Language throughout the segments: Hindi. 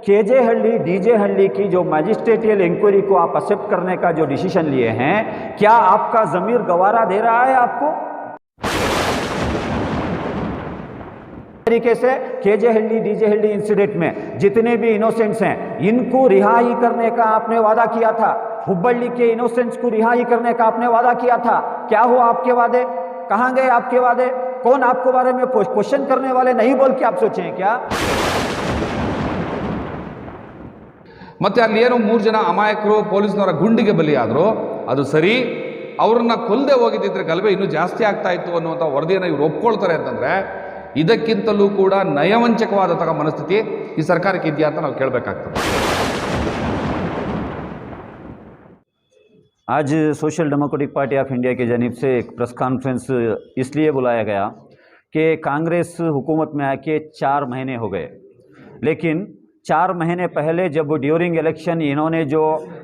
केजे हल्ली डीजे हल्ली की जो मैजिस्ट्रेटियल इंक्वायरी को आप एक्सेप्ट करने का जो डिसीजन लिए हैं, क्या आपका जमीर गवारा दे रहा है आपको? तरीके से केजे हल्ली डीजे हल्ली इंसिडेंट में जितने भी इनोसेंट्स हैं इनको रिहाई करने का आपने वादा किया था। हुब्बಳ್ಳಿ के इनोसेंट्स को रिहाई करने का आपने वादा किया था। क्या हुआ आपके वादे? कहां गए आपके वादे? कौन आपके बारे में क्वेश्चन करने वाले नहीं बोल के आप सोचे हैं क्या? ಮತ್ತೆ ಅಲ್ಲಿ ಏನು 3 ಜನ ಅಮಾಯಕರು ಪೊಲೀಸ್ನವರ ಗುಂಡಿಗೆ ಬಲಿಯಾದರು, ಅದು ಸರಿ. ಅವ್ರನ್ನ ಕೊಲ್ಲದೆ ಹೋಗಿದ್ದಿದ್ರೆ ಗಲಭೆ ಇನ್ನೂ ಜಾಸ್ತಿ ಆಗ್ತಾ ಇತ್ತು ಅನ್ನುವಂಥ ವರದಿಯನ್ನು ಇವರು ಒಪ್ಕೊಳ್ತಾರೆ ಅಂತಂದರೆ ಇದಕ್ಕಿಂತಲೂ ಕೂಡ ನಯವಂಚಕವಾದಂತಹ ಮನಸ್ಥಿತಿ ಈ ಸರ್ಕಾರಕ್ಕೆ ಇದೆಯಾ ಅಂತ ನಾವು ಕೇಳಬೇಕಾಗ್ತದೆ. आज social democratic party of India की जानिब से एक प्रेस कॉन्फ्रेंस इसलिए बुलाया गया कि कांग्रेस हुकूमत में आके 4 महीने हो गए, लेकिन 4 महीने पहले जब ड्यूरिंग इलेक्शन इन्होंने जो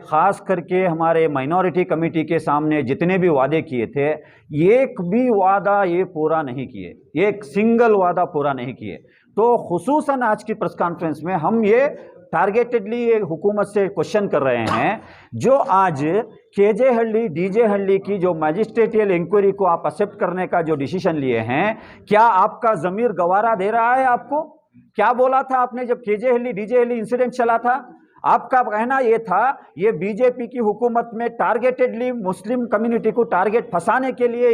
ख़ास करके हमारे माइनॉरिटी कमेटी के सामने जितने भी वादे किए थे, एक भी वादा ये पूरा नहीं किए, एक सिंगल वादा पूरा नहीं किए। तो खुसूसन आज की प्रेस कॉन्फ्रेंस में हम ये टारगेटेडली हुकूमत से क्वेश्चन कर रहे हैं, जो आज केजे हल्ली डीजे हल्ली की जो मैजिस्ट्रेटियल इंक्वायरी को आप एक्सेप्ट करने का जो डिसीजन लिए हैं, क्या आपका ज़मीर गवारा दे रहा है आपको? क्या बोला था आपने जब केजे हल्ली डीजे हल्ली इंसिडेंट चला था? आपका कहना यह था ये बीजेपी की हुकूमत में टारगेटेडली मुस्लिम कम्युनिटी को टारगेट फंसाने के लिए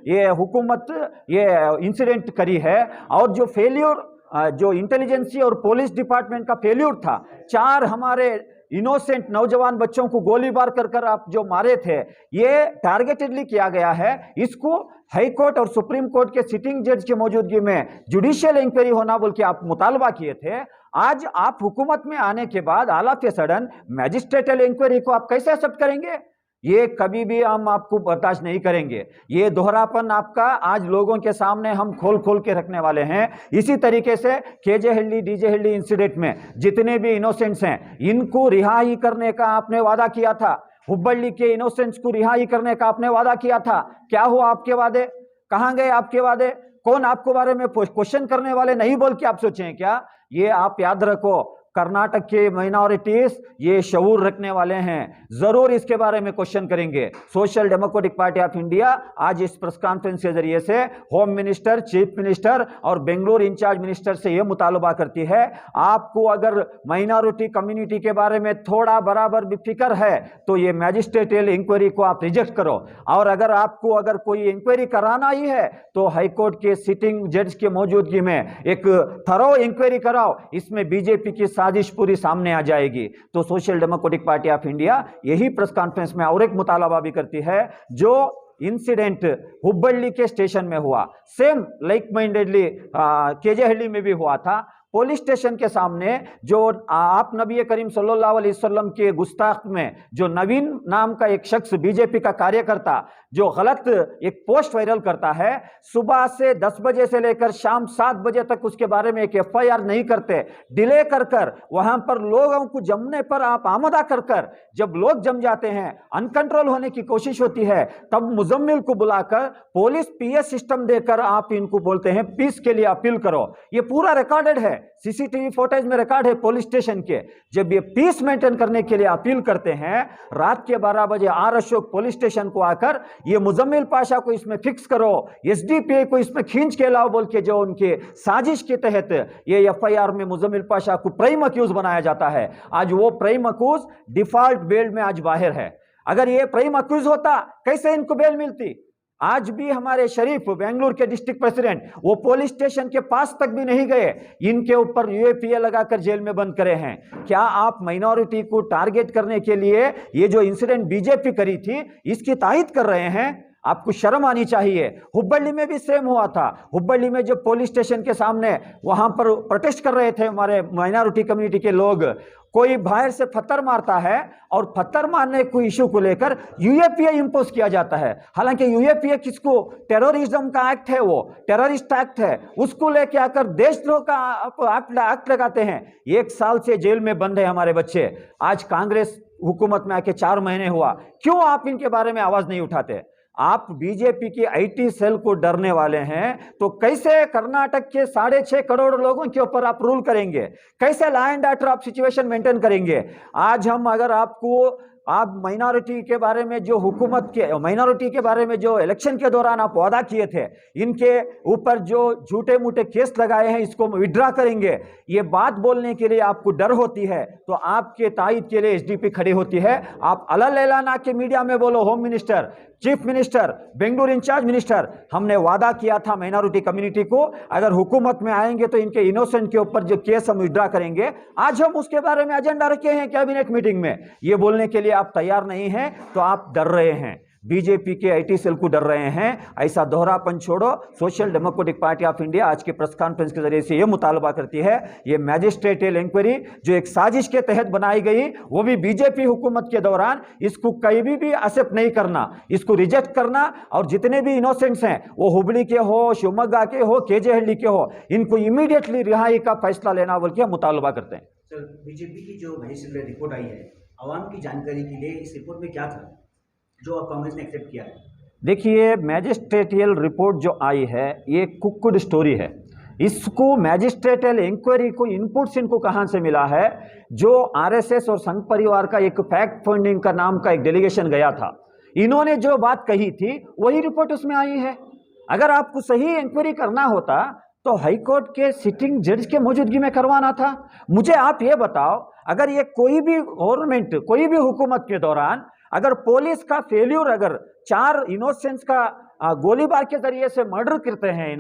ये हुकूमत ये इंसिडेंट करी है, और जो फेल्यूर जो इंटेलिजेंसी और पुलिस डिपार्टमेंट का फेल्यूर था, 4 हमारे इनोसेंट नौजवान बच्चों को गोलीबार कर आप जो मारे थे, ये टारगेटेडली किया गया है। इसको हाई कोर्ट और सुप्रीम कोर्ट के सिटिंग जज की मौजूदगी में जुडिशियल इंक्वायरी होना बोल के आप मुतालबा किए थे। आज आप हुकूमत में आने के बाद all of a sudden magisterial inquiry को आप कैसे एक्सेप्ट करेंगे? ये कभी भी हम आपको बर्दाश्त नहीं करेंगे। ये दोहरापन आपका आज लोगों के सामने हम खोल के रखने वाले हैं। इसी तरीके से केजे हल्ली डीजे हल्ली इंसिडेंट में जितने भी इनोसेंट्स हैं इनको रिहाई करने का आपने वादा किया था। हुब्बಳ್ಳಿ के इनोसेंट्स को रिहाई करने का आपने वादा किया था। क्या हुआ आपके वादे? कहां गए आपके वादे? कौन आपको बारे में क्वेश्चन करने वाले नहीं बोल के आप सोचे हैं क्या? ये आप याद रखो, कर्नाटक के माइनॉरिटीज ये शऊर रखने वाले हैं, जरूर इसके बारे में क्वेश्चन करेंगे। Social democratic party of India आज इस प्रेस कॉन्फ्रेंस के जरिए से होम मिनिस्टर, चीफ मिनिस्टर और बेंगलुरु इंचार्ज मिनिस्टर से यह मुतालबा करती है, आपको अगर माइनॉरिटी कम्युनिटी के बारे में थोड़ा बराबर भी फिक्र है तो ये मैजिस्ट्रेटियल इंक्वायरी को आप रिजेक्ट करो, और अगर कोई इंक्वायरी कराना ही है तो हाईकोर्ट के सिटिंग जज की मौजूदगी में एक थरो इंक्वायरी कराओ। इसमें बीजेपी की साजिश पूरी सामने आ जाएगी। तो social democratic party of India यही प्रेस कॉन्फ्रेंस में और एक मुतालबा भी करती है, जो इंसिडेंट हुब्बಳ್ಳಿ के स्टेशन में हुआ, सेम लाइक माइंडेडली केजे हल्ली में भी हुआ था। पुलिस स्टेशन के सामने जो आप नबी करीम सल्लल्लाहु अलैहि वसल्लम के गुस्ताख में जो नवीन नाम का एक शख्स बीजेपी का कार्यकर्ता जो गलत एक पोस्ट वायरल करता है, सुबह से 10 बजे से लेकर शाम 7 बजे तक उसके बारे में एक एफआईआर नहीं करते, डिले कर वहां पर लोगों को जमने पर आप आमदा कर जब लोग जम जाते हैं, अनकंट्रोल होने की कोशिश होती है, तब मुजम्मिल को बुलाकर पुलिस पीएस सिस्टम देकर आप इनको बोलते हैं पीस के लिए अपील करो। ये पूरा रिकॉर्डेड है, सीसीटीवी फुटेज में रिकॉर्ड है पुलिस स्टेशन के। जब ये पीस मेंटेन करने के लिए अपील करते हैं, रात के 12 बजे आर अशोक पुलिस स्टेशन को आकर ये मुजम्मिल पाशा को इसमें फिक्स करो, एसडीपीआई को इसमें खींच के लाओ बोल के जो उनके साजिश के तहत ये एफआईआर में मुजम्मिल पाशा को प्राइम अक्यूज बनाया जाता है। आज वो प्राइम अक्यूज डिफॉल्ट बेल में आज बाहर है। अगर ये प्राइम अक्यूज होता कैसे इनको बेल मिलती? आज भी हमारे शरीफ बेंगलुरु के डिस्ट्रिक्ट प्रेसिडेंट वो पुलिस स्टेशन के पास तक भी नहीं गए, इनके ऊपर यूएपीए लगाकर जेल में बंद करे हैं। क्या आप माइनॉरिटी को टारगेट करने के लिए ये जो इंसिडेंट बीजेपी करी थी इसकी तायद कर रहे हैं? आपको शर्म आनी चाहिए। हुब्बಳ್ಳಿ में भी सेम हुआ था। हुब्बಳ್ಳಿ में जब पुलिस स्टेशन के सामने वहां पर प्रोटेस्ट कर रहे थे हमारे माइनॉरिटी कम्युनिटी के लोग, कोई बाहर से पत्थर मारता है और पत्थर मारने को इशू को लेकर यूएपीए इंपोज किया जाता है। हालांकि यूएपीए किसको, टेररिज्म का एक्ट है, वो टेररिस्ट एक्ट है, उसको लेके आकर देशद्रोह का एक्ट लगाते हैं। 1 साल से जेल में बंद है हमारे बच्चे। आज कांग्रेस हुकूमत में आके 4 महीने हुआ, क्यों आप इनके बारे में आवाज नहीं उठाते? आप बीजेपी की आईटी सेल को डरने वाले हैं तो कैसे कर्नाटक के 6.5 करोड़ लोगों के ऊपर आप रूल करेंगे? कैसे लॉ एंड ऑर्डर आप सिचुएशन मेंटेन करेंगे? आज हम अगर आप माइनॉरिटी के बारे में जो हुकूमत के माइनॉरिटी के बारे में जो इलेक्शन के दौरान आप वादा किए थे, इनके ऊपर जो झूठे मूठे केस लगाए हैं, इसको विड्रा करेंगे, ये बात बोलने के लिए आपको डर होती है तो आपके तायद के लिए एसडीपी खड़ी होती है। आप अलग लेलाना के मीडिया में बोलो, home minister, chief minister, Bengaluru incharge minister, हमने वादा किया था माइनॉरिटी कम्युनिटी को अगर हुकूमत में आएंगे तो इनके इनोसेंट के ऊपर जो केस हम विड्रा करेंगे। आज हम उसके बारे में एजेंडा रखे हैं कैबिनेट मीटिंग में, ये बोलने के लिए आप तैयार नहीं हैं तो आप डर रहे हैं, बीजेपी के आईटी सेल को डर रहे हैं। ऐसा दोहरापन छोड़ो। Social democratic party of India आज की प्रेस कॉन्फ्रेंस के जरिए से यह मुतालबा करती है, ये मैजिस्ट्रेटियल इंक्वायरी जो एक साजिश के तहत बनाई गई, वो भी बीजेपी हुकूमत के दौरान, इसको कहीं भी एक्सेप्ट नहीं करना, इसको रिजेक्ट करना। और जितने भी इनोसेंट्स हैं, वो हुबली के हो, शिवमोगा के हो, केजेहल्ली के हो, इनको इमीडिएटली रिहाई का फैसला लेना बोल के हम मुतालबा करते हैं। सर, बीजेपी की जो मैजिस्ट्रेट रिपोर्ट आई है, आवाम की जानकारी के लिए इस रिपोर्ट में क्या था जो अब कांग्रेस ने एक्सेप्ट किया है? देखिए, मैजिस्ट्रेटियल रिपोर्ट जो आई है ये कुक्ड स्टोरी है। इसको मैजिस्ट्रेटियल इंक्वायरी को इनपुट्स इनको कहां से मिला है? जो आरएसएस और संघ परिवार का एक फैक्ट फाइंडिंग का नाम का एक डेलीगेशन गया था, इन्होंने जो बात कही थी वही रिपोर्ट उसमें आई है। अगर आपको सही इंक्वायरी करना होता तो हाईकोर्ट के सिटिंग जज के मौजूदगी में करवाना था। मुझे आप ये बताओ, अगर ये कोई भी गवर्नमेंट, कोई भी हुकूमत के दौरान अगर पुलिस का फेल्यूर, अगर 4 इनोसेंट्स का गोलीबार के जरिए से मर्डर करते हैं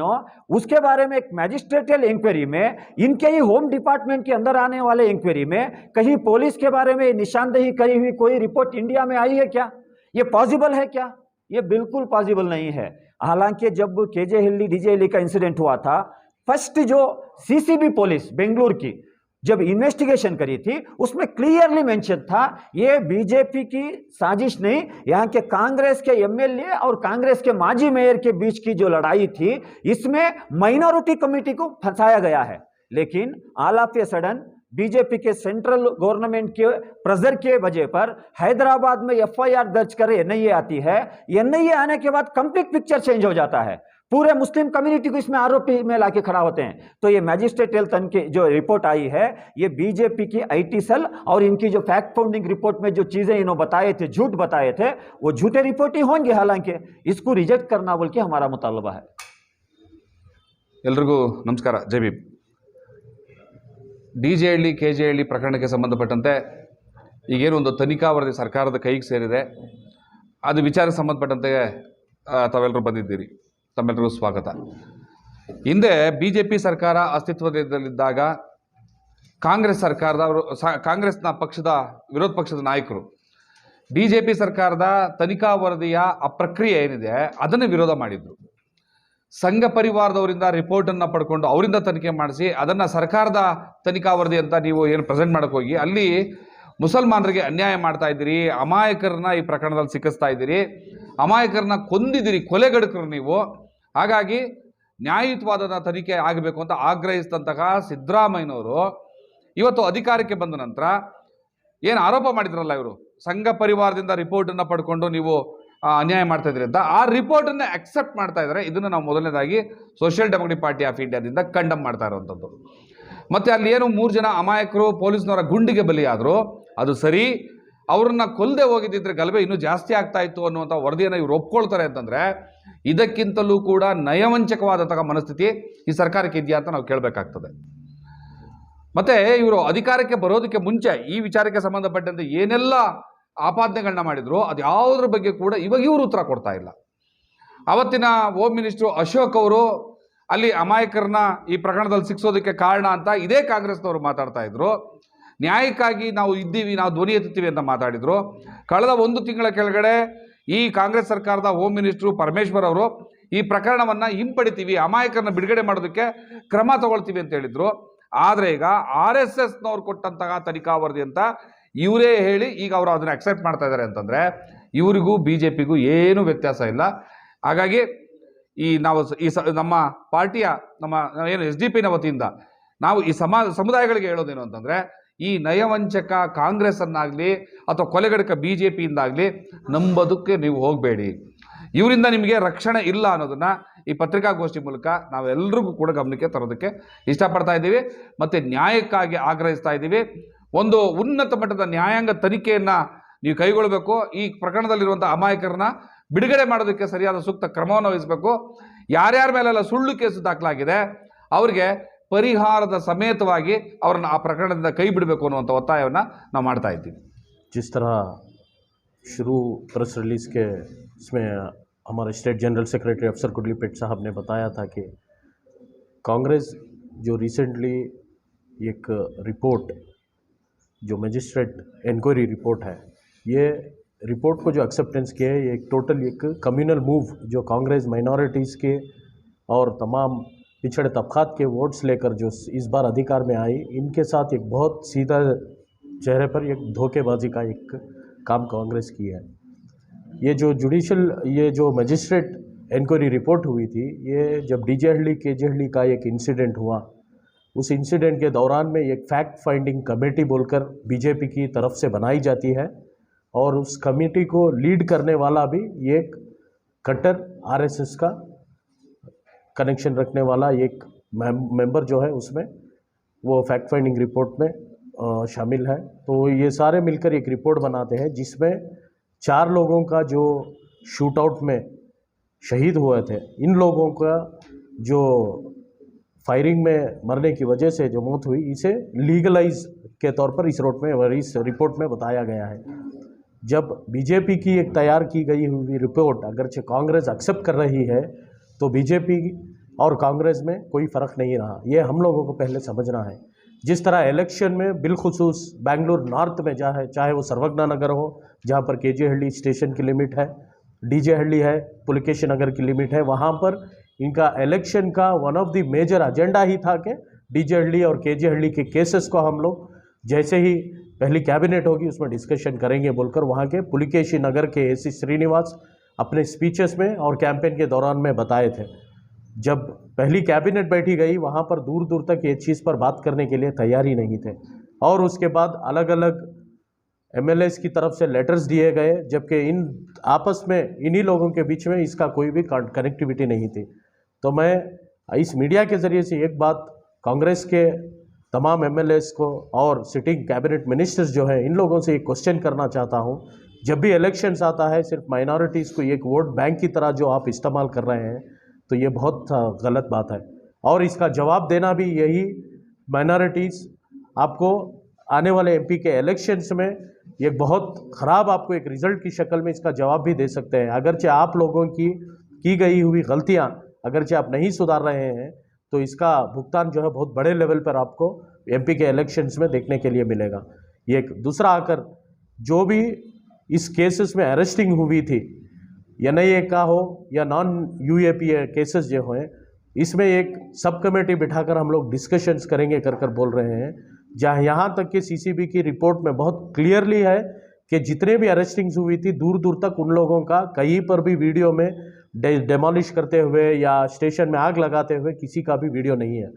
उसके बारे में एक मैजिस्ट्रेटियल इंक्वायरी में, इनके ही होम डिपार्टमेंट के अंदर आने वाले इंक्वायरी में कहीं पुलिस के बारे में निशानदेही करी हुई कोई रिपोर्ट इंडिया में आई है क्या? ये पॉसिबल है क्या? ये बिल्कुल पॉसिबल नहीं है। हालांकि जब केजेहल्ली डीजेहल्ली का इंसिडेंट हुआ था, फर्स्ट जो सीसीबी पुलिस बेंगलुरु की जब इन्वेस्टिगेशन करी थी, उसमें क्लियरली मेंशन था ये बीजेपी की साजिश नहीं, यहाँ के कांग्रेस के एमएलए और कांग्रेस के माजी मेयर के बीच की जो लड़ाई थी, इसमें माइनॉरिटी कम्युनिटी को फंसाया गया है। लेकिन all of a sudden BJP के सेंट्रल गवर्नमेंट के प्रेशर के वजह पर हैदराबाद में एफआईआर दर्ज कर एनआईए आती है। एनआईए आने के बाद कंप्लीट पिक्चर चेंज हो जाता है, पूरे मुस्लिम कम्युनिटी को इसमें आरोपी में लाके खड़ा होते हैं। तो ये मैजिस्ट्रेटियल तनिखे जो रिपोर्ट आई है, ये बीजेपी की आईटी सेल और इनकी जो फैक्ट फाइंडिंग रिपोर्ट में जो चीजें इन्होंने बताए थे, झूठ बताए थे, वो झूठे रिपोर्ट ही होंगे। हालांकि इसको रिजेक्ट करना बोल के हमारा मुतालबा है। ಎಲ್ರಿಗೂ ನಮಸ್ಕಾರ, ಜೈ ಭೀಮ್. ಡಿಜೆಹಳ್ಳಿ ಕೆಜೆಹಳ್ಳಿ ಪ್ರಕರಣಕ್ಕೆ ಸಂಬಂಧಪಟ್ಟಂತೆ ಈಗೇನು ಒಂದು ತನಿಖಾ ವರದಿ ಸರ್ಕಾರದ ಕೈಗೆ ಸೇರಿದೆ, ಅದು ವಿಚಾರಕ್ಕೆ ಸಂಬಂಧಪಟ್ಟಂತೆ ತಾವೆಲ್ಲರೂ ಬಂದಿದ್ದೀರಿ, ತಮ್ಮೆಲ್ಲರಿಗೂ ಸ್ವಾಗತ. ಹಿಂದೆ BJP ಸರ್ಕಾರ ಅಸ್ತಿತ್ವದಲ್ಲಿದ್ದಾಗ ಕಾಂಗ್ರೆಸ್ನ ಪಕ್ಷದ ವಿರೋಧ ಪಕ್ಷದ ನಾಯಕರು BJP ಸರ್ಕಾರದ ತನಿಖಾ ವರದಿಯ ಆ ಪ್ರಕ್ರಿಯೆ ಏನಿದೆ ಅದನ್ನು ವಿರೋಧ ಮಾಡಿದರು. ಸಂಘ ಪರಿವಾರದವರಿಂದ ರಿಪೋರ್ಟನ್ನು ಪಡ್ಕೊಂಡು ಅವರಿಂದ ತನಿಖೆ ಮಾಡಿಸಿ ಅದನ್ನು ಸರ್ಕಾರದ ತನಿಖಾ ವರದಿ ಅಂತ ನೀವು ಏನು ಪ್ರೆಸೆಂಟ್ ಮಾಡೋಕ್ಕೆ ಹೋಗಿ ಅಲ್ಲಿ ಮುಸಲ್ಮಾನರಿಗೆ ಅನ್ಯಾಯ ಮಾಡ್ತಾ ಇದ್ದೀರಿ, ಅಮಾಯಕರನ್ನ ಈ ಪ್ರಕರಣದಲ್ಲಿ ಸಿಕ್ಕಿಸ್ತಾ ಇದ್ದೀರಿ, ಅಮಾಯಕರನ್ನ ಕೊಂದಿದ್ದೀರಿ, ಕೊಲೆಗಡಕರು ನೀವು. ಹಾಗಾಗಿ ನ್ಯಾಯಯುತವಾದ ತನಿಖೆ ಆಗಬೇಕು ಅಂತ ಆಗ್ರಹಿಸಿದಂತಹ ಸಿದ್ದರಾಮಯ್ಯನವರು ಇವತ್ತು ಅಧಿಕಾರಕ್ಕೆ ಬಂದ ನಂತರ ಏನು ಆರೋಪ ಮಾಡಿದ್ರಲ್ಲ, ಇವರು ಸಂಘ ಪರಿವಾರದಿಂದ ರಿಪೋರ್ಟನ್ನು ಪಡ್ಕೊಂಡು ನೀವು ಅನ್ಯಾಯ ಮಾಡ್ತಾ ಇದ್ರಿ ಅಂತ, ಆ ರಿಪೋರ್ಟನ್ನು ಅಕ್ಸೆಪ್ಟ್ ಮಾಡ್ತಾ ಇದ್ದಾರೆ. ಇದನ್ನು ನಾವು ಮೊದಲನೇದಾಗಿ ಸೋಷಿಯಲ್ ಡೆಮೋಕ್ರೆಟಿಕ್ ಪಾರ್ಟಿ ಆಫ್ ಇಂಡಿಯಾದಿಂದ ಕಂಡಮ್ ಮಾಡ್ತಾ ಇರುವಂಥದ್ದು. ಮತ್ತು ಅಲ್ಲಿ ಏನು 3 ಜನ ಅಮಾಯಕರು ಪೊಲೀಸ್ನವರ ಗುಂಡಿಗೆ ಬಲಿಯಾದರು, ಅದು ಸರಿ. ಅವ್ರನ್ನ ಕೊಲ್ಲದೆ ಹೋಗಿದ್ದಿದ್ರೆ ಗಲಭೆ ಇನ್ನೂ ಜಾಸ್ತಿ ಆಗ್ತಾ ಇತ್ತು ಅನ್ನುವಂಥ ವರದಿಯನ್ನು ಇವರು ಒಪ್ಕೊಳ್ತಾರೆ ಅಂತಂದರೆ, ಇದಕ್ಕಿಂತಲೂ ಕೂಡ ನಯವಂಚಕವಾದಂತಹ ಮನಸ್ಥಿತಿ ಈ ಸರ್ಕಾರಕ್ಕೆ ಇದೆಯಾ ಅಂತ ನಾವು ಕೇಳಬೇಕಾಗ್ತದೆ. ಮತ್ತು ಇವರು ಅಧಿಕಾರಕ್ಕೆ ಬರೋದಕ್ಕೆ ಮುಂಚೆ ಈ ವಿಚಾರಕ್ಕೆ ಸಂಬಂಧಪಟ್ಟಂತೆ ಏನೆಲ್ಲ ಆಪಾದನೆಗಳನ್ನ ಮಾಡಿದ್ರು, ಅದು ಯಾವುದ್ರ ಬಗ್ಗೆ ಕೂಡ ಇವಾಗ ಇವರು ಉತ್ತರ ಕೊಡ್ತಾ ಇಲ್ಲ. ಅವತ್ತಿನ ಹೋಮ್ ಮಿನಿಸ್ಟ್ರು ಅಶೋಕ್ ಅವರು ಅಲ್ಲಿ ಅಮಾಯಕರನ್ನ ಈ ಪ್ರಕರಣದಲ್ಲಿ ಸಿಕ್ಸೋದಕ್ಕೆ ಕಾರಣ ಅಂತ ಇದೇ ಕಾಂಗ್ರೆಸ್ನವರು ಮಾತಾಡ್ತಾ ಇದ್ರು. ನ್ಯಾಯಕ್ಕಾಗಿ ನಾವು ಇದ್ದೀವಿ, ನಾವು ಧ್ವನಿ ಎತ್ತುತ್ತೀವಿ ಅಂತ ಮಾತಾಡಿದರು. ಕಳೆದ 1 ತಿಂಗಳ ಕೆಳಗಡೆ ಈ ಕಾಂಗ್ರೆಸ್ ಸರ್ಕಾರದ ಹೋಮ್ ಮಿನಿಸ್ಟ್ರು ಪರಮೇಶ್ವರ್ ಅವರು ಈ ಪ್ರಕರಣವನ್ನು ಹಿಂಪಡಿತೀವಿ, ಅಮಾಯಕರನ್ನ ಬಿಡುಗಡೆ ಮಾಡೋದಕ್ಕೆ ಕ್ರಮ ತಗೊಳ್ತೀವಿ ಅಂತ ಹೇಳಿದರು. ಆದರೆ ಈಗ RSSನವ್ರು ಕೊಟ್ಟಂತಹ ತನಿಖಾ ವರದಿ ಅಂತ ಇವರೇ ಹೇಳಿ ಈಗ ಅವರು ಅದನ್ನು ಅಕ್ಸೆಪ್ಟ್ ಮಾಡ್ತಾ ಇದ್ದಾರೆ ಅಂತಂದರೆ, ಇವರಿಗೂ BJPಗೂ ಏನೂ ವ್ಯತ್ಯಾಸ ಇಲ್ಲ. ಹಾಗಾಗಿ ನಮ್ಮ ಪಾರ್ಟಿಯ ಏನು SDPನ ವತಿಯಿಂದ ನಾವು ಈ ಸಮುದಾಯಗಳಿಗೆ ಹೇಳೋದೇನು ಅಂತಂದರೆ, ಈ ನಯವಂಚಕ ಕಾಂಗ್ರೆಸ್ಸನ್ನಾಗಲಿ ಅಥವಾ ಕೊಲೆಗಡಕ BJPಯಿಂದಾಗಲಿ ನಂಬೋದಕ್ಕೆ ನೀವು ಹೋಗಬೇಡಿ. ಇವರಿಂದ ನಿಮಗೆ ರಕ್ಷಣೆ ಇಲ್ಲ ಅನ್ನೋದನ್ನ ಈ ಪತ್ರಿಕಾಗೋಷ್ಠಿ ಮೂಲಕ ನಾವೆಲ್ಲರಿಗೂ ಕೂಡ ಗಮನಕ್ಕೆ ತರೋದಕ್ಕೆ ಇಷ್ಟಪಡ್ತಾ ಇದ್ದೀವಿ ಮತ್ತು ನ್ಯಾಯಕ್ಕಾಗಿ ಆಗ್ರಹಿಸ್ತಾ ಇದ್ದೀವಿ. ಒಂದು ಉನ್ನತ ಮಟ್ಟದ ನ್ಯಾಯಾಂಗ ತನಿಖೆಯನ್ನು ನೀವು ಕೈಗೊಳ್ಳಬೇಕು. ಈ ಪ್ರಕರಣದಲ್ಲಿರುವಂಥ ಅಮಾಯಕರನ್ನ ಬಿಡುಗಡೆ ಮಾಡೋದಕ್ಕೆ ಸರಿಯಾದ ಸೂಕ್ತ ಕ್ರಮವನ್ನು ವಹಿಸಬೇಕು. ಯಾರ್ಯಾರ ಮೇಲೆಲ್ಲ ಸುಳ್ಳು ಕೇಸು ದಾಖಲಾಗಿದೆ ಅವರಿಗೆ ಪರಿಹಾರದ ಸಮೇತವಾಗಿ ಅವರನ್ನು ಆ ಪ್ರಕರಣದಿಂದ ಕೈ ಬಿಡಬೇಕು ಅನ್ನುವಂಥ ಒತ್ತಾಯವನ್ನು ನಾವು ಮಾಡ್ತಾ ಇದ್ದೀವಿ. जिस तरह शुरू प्रेस रिलीज़ के इसमें हमारे स्टेट जनरल सेक्रेटरी अफसर कुडलीपेट साहब ने बताया था कि कांग्रेस जो रिसेंटली एक रिपोर्ट जो मजिस्ट्रेट इंक्वायरी रिपोर्ट है, ये रिपोर्ट को जो एक्सेप्टेंस किया है, ये एक टोटल एक कम्युनल मूव जो कांग्रेस माइनॉरिटीज़ के और तमाम पिछड़े तबक़ात के वोट्स लेकर जो इस बार अधिकार में आई, इनके साथ एक बहुत सीधा चेहरे पर एक धोखेबाजी का एक काम कांग्रेस की है। ये जो जुडिशल ये जो मजिस्ट्रेट इंक्वायरी रिपोर्ट हुई थी, ये जब डीजे हल्ली केजे हल्ली का एक इंसिडेंट हुआ, उस इंसिडेंट के दौरान में एक फैक्ट फाइंडिंग कमेटी बोलकर बीजेपी की तरफ से बनाई जाती है और उस कमेटी को लीड करने वाला भी एक कट्टर आरएसएस का कनेक्शन रखने वाला एक मेंबर जो है उसमें वो फैक्ट फाइंडिंग रिपोर्ट में शामिल है। तो ये सारे मिलकर एक रिपोर्ट बनाते हैं जिसमें 4 लोगों का जो शूट आउट में शहीद हुए थे, इन लोगों का जो फायरिंग में मरने की वजह से जो मौत हुई, इसे लीगलाइज के तौर पर इस रिपोर्ट में बताया गया है। जब बीजेपी की एक तैयार की गई हुई रिपोर्ट अगरचे कांग्रेस एक्सेप्ट कर रही है, तो बीजेपी और कांग्रेस में कोई फ़र्क नहीं रहा। ये हम लोगों को पहले समझना है। जिस तरह इलेक्शन में बिलखुसूस बेंगलुरु नॉर्थ में चाहे वो सर्वज्ञा नगर हो, जहाँ पर केजे हल्ली स्टेशन की लिमिट है, डीजे हल्ली है, पुलकेशी नगर की लिमिट है, वहाँ पर इनका इलेक्शन का one of the major agenda ही था कि डीजे हल्ली और केजे हल्ली के केसेस को हम लोग जैसे ही पहली कैबिनेट होगी उसमें डिस्कशन करेंगे बोलकर वहाँ के पुलकेशी नगर के एसी श्रीनिवास अपने स्पीचेस में और कैंपेन के दौरान में बताए थे। जब पहली कैबिनेट बैठी गई, वहाँ पर दूर दूर तक ये चीज़ पर बात करने के लिए तैयार ही नहीं थे और उसके बाद अलग अलग एमएलएस की तरफ से लेटर्स दिए गए, जबकि इन आपस में इन्हीं लोगों के बीच में इसका कोई भी कनेक्टिविटी नहीं थी। तो मैं इस मीडिया के ज़रिए से एक बात कांग्रेस के तमाम एमएलएस को और सिटिंग कैबिनेट मिनिस्टर्स जो है, इन लोगों से एक क्वेश्चन करना चाहता हूँ। जब भी इलेक्शंस आता है, सिर्फ माइनॉरिटीज़ को एक वोट बैंक की तरह जो आप इस्तेमाल कर रहे हैं, तो ये बहुत गलत बात है और इसका जवाब देना भी यही माइनॉरिटीज़ आपको आने वाले एमपी के इलेक्शंस में एक बहुत ख़राब आपको एक रिज़ल्ट की शक्ल में इसका जवाब भी दे सकते हैं। अगरचे आप लोगों की गई हुई गलतियां अगरचे आप नहीं सुधार रहे हैं, तो इसका भुगतान जो है बहुत बड़े लेवल पर आपको एमपी के इलेक्शंस में देखने के लिए मिलेगा। एक दूसरा आकर जो भी इस केसेस में अरेस्टिंग हुई थी, एनआईए का हो या नॉन यूएपीए केसेस जो हैं, इसमें एक सब कमेटी बिठाकर हम लोग डिस्कशंस करेंगे कर बोल रहे हैं, जहाँ यहाँ तक कि सीसीबी की रिपोर्ट में बहुत क्लियरली है कि जितने भी अरेस्टिंग्स हुई थी दूर दूर तक उन लोगों का कहीं पर भी वीडियो में डेमोलिश करते हुए या स्टेशन में आग लगाते हुए किसी का भी वीडियो नहीं है।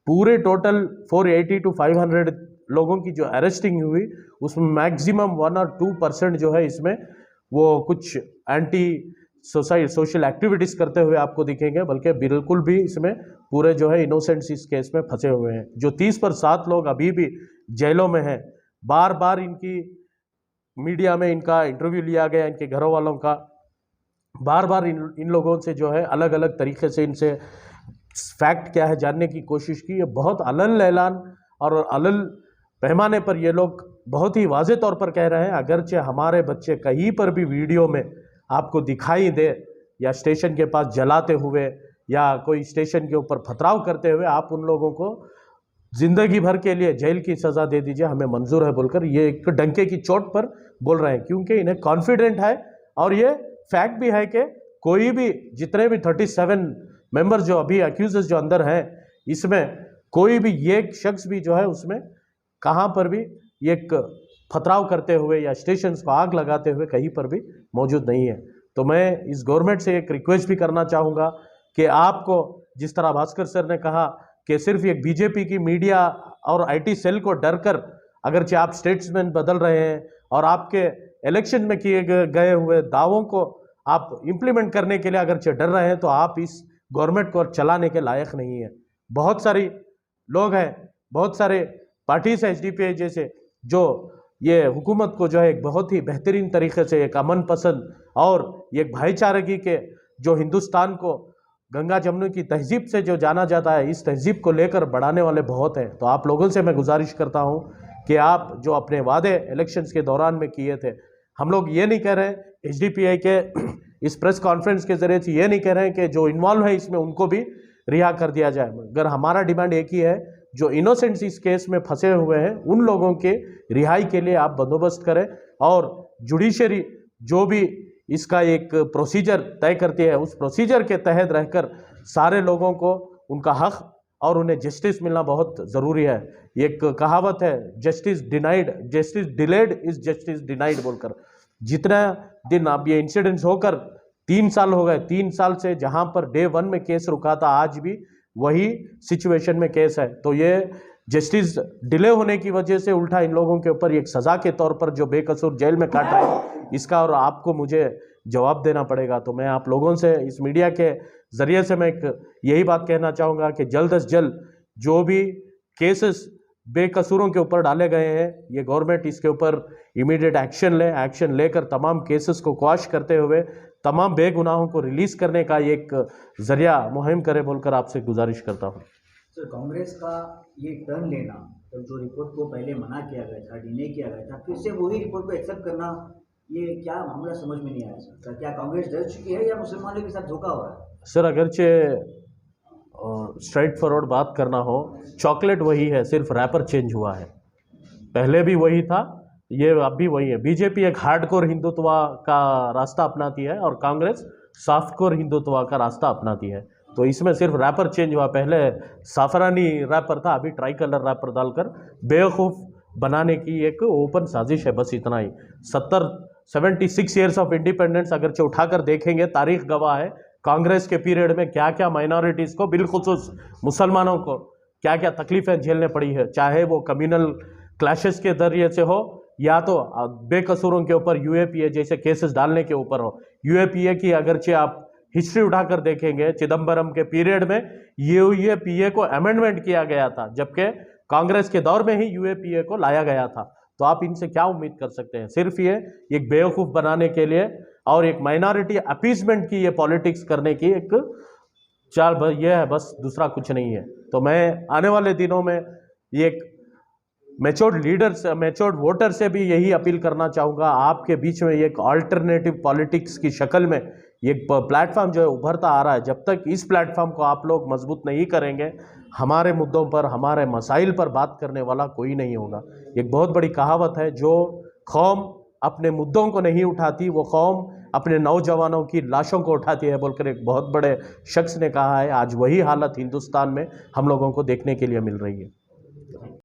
पूरे टोटल 480 to 500 लोगों की जो अरेस्टिंग हुई, उसमें मैक्सिमम 1 or 2% जो है इसमें वो कुछ एंटी सोशल एक्टिविटीज़ करते हुए आपको दिखेंगे, बल्कि बिल्कुल भी इसमें पूरे जो है इनोसेंट्स इस केस में फंसे हुए हैं। जो 30 पर 7 लोग अभी भी जेलों में हैं, बार बार इनकी मीडिया में इनका इंटरव्यू लिया गया, इनके घरों वालों का बार बार इन लोगों से जो है अलग अलग तरीके से इनसे फैक्ट क्या है जानने की कोशिश की। ये बहुत अलल ऐलान और अलल पैमाने पर ये लोग बहुत ही वाज़े तौर पर कह रहे हैं, अगरचे हमारे बच्चे कहीं पर भी वीडियो में आपको दिखाई दे या स्टेशन के पास जलाते हुए या कोई स्टेशन के ऊपर पथराव करते हुए, आप उन लोगों को ज़िंदगी भर के लिए जेल की सज़ा दे दीजिए, हमें मंजूर है बोलकर ये एक डंके की चोट पर बोल रहे हैं। क्योंकि इन्हें कॉन्फिडेंट है और ये फैक्ट भी है कि कोई भी जितने भी 37 मेंबर जो अभी अक्यूज़र्स जो अंदर हैं, इसमें कोई भी एक शख्स भी जो है उसमें कहाँ पर भी एक पथराव करते हुए या स्टेशंस को आग लगाते हुए कहीं पर भी मौजूद नहीं है। तो मैं इस गवर्नमेंट से एक रिक्वेस्ट भी करना चाहूँगा कि आपको जिस तरह भास्कर सर ने कहा कि सिर्फ एक बीजेपी की मीडिया और आईटी सेल को डर कर अगरचे आप स्टेट्समैन बदल रहे हैं और आपके इलेक्शन में किए गए हुए दावों को आप इम्प्लीमेंट करने के लिए अगर डर रहे हैं तो आप इस गवर्नमेंट को चलाने के लायक नहीं है। बहुत सारी लोग हैं, बहुत सारे पार्टीज है एसडीपीआई जैसे, जो ये हुकूमत को जो है एक बहुत ही बेहतरीन तरीके से एक अमन पसंद और एक भाईचारगी के, जो हिंदुस्तान को गंगा जमुना की तहजीब से जो जाना जाता है, इस तहजीब को लेकर बढ़ाने वाले बहुत हैं। तो आप लोगों से मैं गुजारिश करता हूं कि आप जो अपने वादे इलेक्शंस के दौरान में किए थे, हम लोग ये नहीं कह रहे हैं एसडीपीआई के इस प्रेस कॉन्फ्रेंस के जरिए से ये नहीं कह रहे हैं कि जो इन्वॉल्व है इसमें उनको भी रिहा कर दिया जाए, मगर हमारा डिमांड एक ही है, जो इनोसेंट्स इस केस में फंसे हुए हैं उन लोगों के रिहाई के लिए आप बंदोबस्त करें और जुडिशरी जो भी इसका एक प्रोसीजर तय करती है उस प्रोसीजर के तहत रहकर सारे लोगों को उनका हक और उन्हें जस्टिस मिलना बहुत ज़रूरी है। एक कहावत है, justice delayed is justice denied बोलकर। जितना दिन अब ये इंसिडेंट्स होकर 3 साल हो गए, 3 साल से जहां पर डे 1 में केस रुका था आज भी वही सिचुएशन में केस है। तो ये जस्टिस डिले होने की वजह से उल्टा इन लोगों के ऊपर एक सज़ा के तौर पर जो बेकसूर जेल में काट रहे हैं इसका और आपको मुझे जवाब देना पड़ेगा। तो मैं आप लोगों से इस मीडिया के ज़रिए से मैं एक यही बात कहना चाहूँगा कि जल्द से जल्द जो भी केसेस बेकसूरों के ऊपर डाले गए हैं, ये गवर्नमेंट इसके ऊपर इमीडिएट एक्शन लेकर तमाम केसेस को क्वाश करते हुए तमाम बेगुनाहों को रिलीज़ करने का एक ज़रिया मुहिम करे बोलकर आपसे गुजारिश करता हूँ। सर, कांग्रेस का ये टर्न लेना, तो जो रिपोर्ट को पहले मना किया गया था, डिने किया गया था, फिर से वही रिपोर्ट को एक्सेप्ट करना, ये क्या मामला समझ में नहीं आया सर? क्या कांग्रेस डर चुकी है या मुसलमानों के साथ धोखा हो रहा है? सर, अगरचे स्ट्रेट फॉरवर्ड बात करना हो, चॉकलेट वही है, सिर्फ रैपर चेंज हुआ है। पहले भी वही था, ये अब भी वही है। बीजेपी एक हार्डकोर हिंदुत्व का रास्ता अपनाती है और कांग्रेस सॉफ्टकोर हिंदुत्व का रास्ता अपनाती है। तो इसमें सिर्फ रैपर चेंज हुआ, पहले साफरानी रैपर था, अभी ट्राई कलर रैपर डालकर बेवकूफ़ बनाने की एक ओपन साजिश है, बस इतना ही। 76 ईयर्स ऑफ इंडिपेंडेंस अगरचे उठाकर देखेंगे, तारीख गवाह है कांग्रेस के पीरियड में क्या क्या माइनॉरिटीज़ को, बिलखुसूस मुसलमानों को क्या क्या तकलीफ़ें झेलने पड़ी है, चाहे वो कम्युनल क्लैशेस के जरिए से हो या तो बेकसूरों के ऊपर यूएपीए जैसे केसेस डालने के ऊपर हो। यूएपीए की अगरचे आप हिस्ट्री उठाकर देखेंगे, चिदम्बरम के पीरियड में यूएपीए को अमेंडमेंट किया गया था, जबकि कांग्रेस के दौर में ही यूएपीए को लाया गया था। तो आप इनसे क्या उम्मीद कर सकते हैं? सिर्फ ये एक बेवकूफ़ बनाने के लिए और एक माइनॉरिटी अपीसमेंट की ये पॉलिटिक्स करने की एक चाल ये है, बस दूसरा कुछ नहीं है। तो मैं आने वाले दिनों में एक मैच्योर्ड वोटर से भी यही अपील करना चाहूँगा, आपके बीच में एक अल्टरनेटिव पॉलिटिक्स की शक्ल में एक प्लेटफॉर्म जो है उभरता आ रहा है। जब तक इस प्लेटफॉर्म को आप लोग मजबूत नहीं करेंगे, हमारे मुद्दों पर, हमारे मसाइल पर बात करने वाला कोई नहीं होगा। एक बहुत बड़ी कहावत है, जो कौम अपने मुद्दों को नहीं उठाती वो कौम अपने नौजवानों की लाशों को उठाती है बोलकर एक बहुत बड़े शख्स ने कहा है। आज वही हालत हिंदुस्तान में हम लोगों को देखने के लिए मिल रही है।